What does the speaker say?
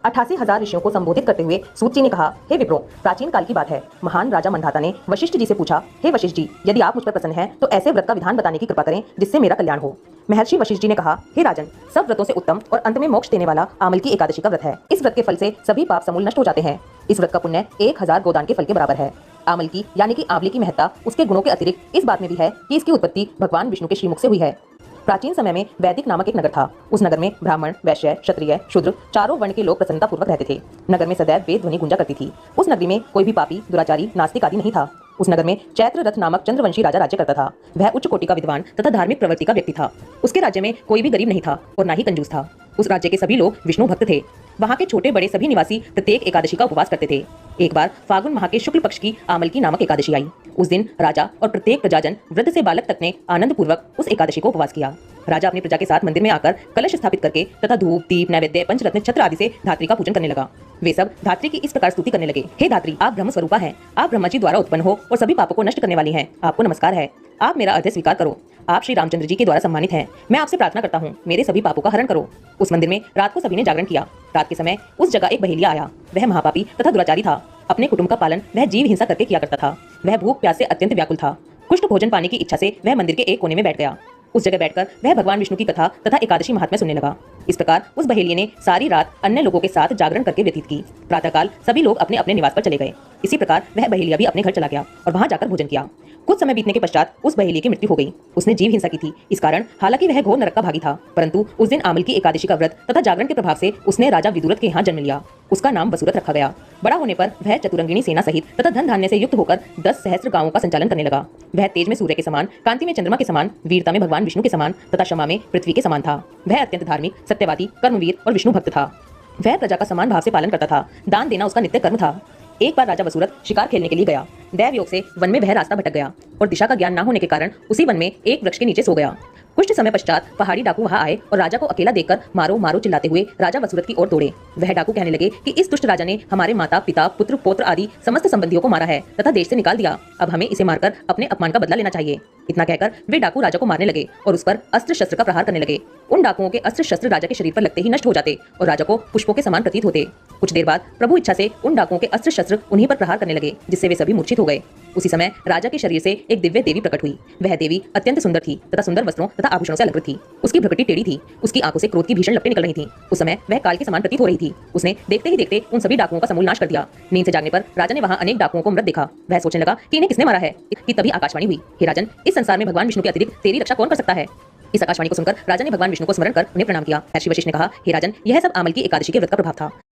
88,000 ऋषियों को संबोधित करते हुए सूत जी ने कहा, हे विप्रो, प्राचीन काल की बात है, महान राजा मंधाता ने वशिष्ठ जी से पूछा, हे वशिष्ठ जी, यदि आप मुझ पर प्रसन्न हैं तो ऐसे व्रत का विधान बताने की कृपा करें जिससे मेरा कल्याण हो। महर्षि वशिष्ठ जी ने कहा, हे राजन, सब व्रतों से उत्तम और अंत में मोक्ष देने वाला आमल की एकादशी का व्रत है। इस व्रत के फल से सभी पाप समूल नष्ट हो जाते हैं। इस व्रत का पुण्य 1000 गोदान के फल के बराबर है। आमल की यानी कि आंवले की महत्ता उसके गुणों के अतिरिक्त इस बात में भी है कि इसकी उत्पत्ति भगवान विष्णु के श्रीमुख से हुई है। प्राचीन समय में वैदिक नामक एक नगर था। उस नगर में ब्राह्मण, वैश्य, क्षत्रिय, शूद्र चारों वर्ण के लोग प्रसन्नता पूर्वक रहते थे। नगर में सदैव वेद ध्वनि गूंजा करती थी। उस नगरी में कोई भी पापी, दुराचारी, नास्तिक आदि नहीं था। उस नगर में चैत्ररथ नामक चंद्रवंशी राजा राज्य करता था। वह उच्च कोटि का विद्वान तथा धार्मिक प्रवृत्ति का व्यक्ति था। उसके राज्य में कोई भी गरीब नहीं था और न ही कंजूस था। उस राज्य के सभी लोग विष्णु भक्त थे। वहाँ के छोटे बड़े सभी निवासी प्रत्येक एकादशी का उपवास करते थे। एक बार फागुन माह के शुक्ल पक्ष की आमल की नामक एकादशी आई। उस दिन राजा और प्रत्येक प्रजाजन, वृद्ध से बालक तक ने आनंद पूर्वक उस एकादशी को उपवास किया। राजा अपनी प्रजा के साथ मंदिर में आकर कलश स्थापित करके तथा धूप, दीप, नैवेद्य, पंचरत्न, छत्र आदि से धात्री का पूजन करने लगा। वे सब धात्री की इस प्रकार स्तुति करने लगे, हे धात्री, आप ब्रह्म स्वरूपा हैं, आप ब्रह्मा जी द्वारा उत्पन्न हो और सभी पापों को नष्ट करने वाली हैं। आपको नमस्कार है। आप मेरा अर्घ्य स्वीकार करो। आप श्री रामचंद्र जी के द्वारा सम्मानित हैं। मैं आपसे प्रार्थना करता हूँ, मेरे सभी पापों का हरण करो। उस मंदिर में रात को सभी ने जागरण किया। रात के समय उस जगह एक बहेलिया आया। वह महापापी तथा दुराचारी था। अपने कुटुंब का पालन वह जीव हिंसा करके किया करता था। वह भूख प्यास से अत्यंत व्याकुल था। कुष्ठ भोजन पाने की इच्छा से वह मंदिर के एक कोने में बैठ गया। उस जगह बैठकर वह भगवान विष्णु की कथा तथा एकादशी महात्म्य सुनने लगा। इस प्रकार उस बहेलिये ने सारी रात अन्य लोगों के साथ जागरण करके व्यतीत की। प्रातःकाल सभी लोग अपने अपने निवास पर चले गए। इसी प्रकार वह बहेलिया भी अपने घर चला गया और वहां जाकर भोजन किया। कुछ समय बीतने के पश्चात उस बहेलिये की मृत्यु हो गई। उसने जीव हिंसा की थी। इस कारण हालांकि वह घोर नरक का भागी था, परंतु उस दिन आमल की एकादशी का व्रत तथा जागरण के प्रभाव से उसने राजा विदुरथ के यहाँ जन्म लिया। उसका नाम वसुरथ रखा गया। बड़ा होने पर वह चतुरंगिणी सेना सहित तथा धन धान्य से युक्त होकर 10 सहस्त्र गांवों का संचालन करने लगा। वह तेज में सूर्य के समान, कांति में चंद्रमा के समान, वीरता में भगवान विष्णु के समान तथा क्षमा में पृथ्वी के समान था। वह अत्यंत धार्मिक, सत्यवादी, कर्मवीर और विष्णु भक्त था। वह प्रजा का समान भाव से पालन करता था। दान देना उसका नित्य कर्म था। एक बार राजा वसुरथ शिकार खेलने के लिए गया। दैव योग से वन में वह रास्ता भटक गया और दिशा का ज्ञान न होने के कारण उसी वन में एक वृक्ष के नीचे सो गया। कुछ समय पश्चात पहाड़ी डाकू वहां आए और राजा को अकेला देखकर मारो मारो चिल्लाते हुए राजा वसुरथ की ओर दौड़े। वह डाकू कहने लगे कि इस दुष्ट राजा ने हमारे माता, पिता, पुत्र, पौत्र आदि समस्त संबंधियों को मारा है तथा देश से निकाल दिया। अब हमें इसे मारकर अपने अपमान का बदला लेना चाहिए। इतना कहकर वे डाकू राजा को मारने लगे और उस पर अस्त्र शस्त्र का प्रहार करने लगे। उन डाकुओं के अस्त्र शस्त्र राजा के शरीर पर लगते ही नष्ट हो जाते और राजा को पुष्पों के समान प्रतीत होते। कुछ देर बाद प्रभु इच्छा से उन डाकुओं के अस्त्र शस्त्र उन्हीं पर प्रहार करने लगे, जिससे वे सभी मूर्छित हो गए। उसी समय राजा के शरीर से एक दिव्य देवी प्रकट हुई। वह देवी अत्यंत सुंदर थी तथा सुंदर वस्त्रों तथा आभूषणों से अलंकृत थी। उसकी भ्रुकुटी टेढ़ी थी। उसकी आंखों से क्रोध की भीषण लपटें निकल रही थीं। उस समय वह काल के समान प्रतीत हो रही थी। उसने देखते ही देखते उन सभी डाकुओं का समूल नाश कर दिया। नींद से जागने पर राजा ने वहां अनेक डाकुओं को मृत देखा। वह सोचने लगा कि इन्हें किसने मारा है कि तभी आकाशवाणी हुई, हे राजन, इस संसार में भगवान विष्णु के अतिरिक्त तेरी रक्षा कौन कर सकता है। इस आकाशवाणी को सुनकर राजा ने भगवान विष्णु को स्मरण कर उन्हें प्रणाम किया। महर्षि वशिष्ठ ने कहा, हे राजन, यह सब आमल की एकादशी के व्रत का प्रभाव था।